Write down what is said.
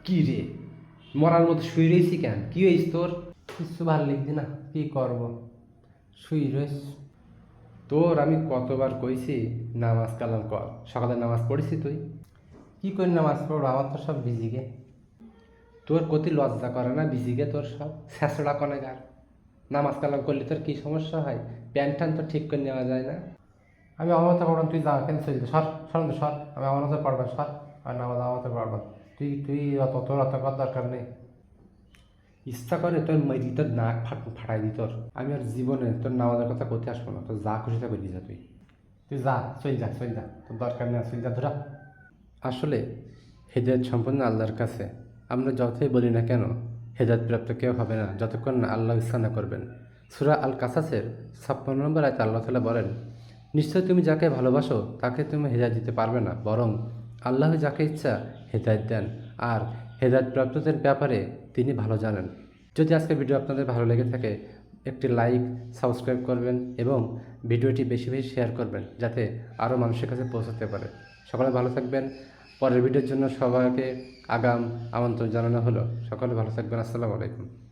কি রে, মরার মতো শুয়ে রয়েছি কেন? কি হয়েছে তোর? কিছু ভালো লিখছি না, কি করব? শুই রইস। তোর আমি কতবার কইছি নামাজ কালাম কর। সকালে নামাজ পড়েছি তুই? কি করি নামাজ পড়বো? আমার তো সব বিজি গে। তোর কতি লজ্জা করে না? বিজিকে তোর সব ছেঁচড়া কনে গার। নামাজ কালাম করলে তোর কি সমস্যা হয়? প্যান্ট ট্যান তো ঠিক করে নেওয়া যায় না? আমি আমার মতো পড়ব, তুই যা কেন চলতে সর সর তো সর। আমি আমার মতো পড়বা সর। আর নামাজ আমার মতো পড়বা। তুই তুই অত তোর অত করার দরকার নেই। ইচ্ছা করে তোর মেরি তোর নাক ফাটাই দি তোর। আমি আর জীবনে তোর নামাজের কথা করতে আসবো না। তোর যা খুশি তা করলি যা তুই। তুই যা, চল যা, তোর দরকার নেই, চল যা ধরা। আসলে হেদায়েত সম্পন্ন আল্লাহর কাছে। আমরা যতই বলি না কেন, হেদায়েত প্রাপ্ত কেউ হবে না যতক্ষণ না আল্লাহ ইচ্ছা না করবেন। সূরা আল কাসাসের 56 নম্বর আয়াতে আল্লাহ তাআলা বলেন, নিশ্চয় তুমি যাকে ভালোবাসো তাকে তুমি হেদায়েত দিতে পারবে না, বরং আল্লাহ যাকে ইচ্ছা হেদায়েত দেন, আর হেদায়েত প্রাপ্তদের ব্যাপারে তিনি ভালো জানেন। যদি আজকের ভিডিও আপনাদের ভালো লেগে থাকে, একটি লাইক, সাবস্ক্রাইব করবেন এবং ভিডিওটি বেশি বেশি শেয়ার করবেন যাতে আরও মানুষের কাছে পৌঁছাতে পারে। সকলে ভালো থাকবেন। পরের ভিডিওর জন্য সবাইকে আগাম আমন্ত্রণ জানানো হলো। সকলে ভালো থাকবেন। আসসালামু আলাইকুম।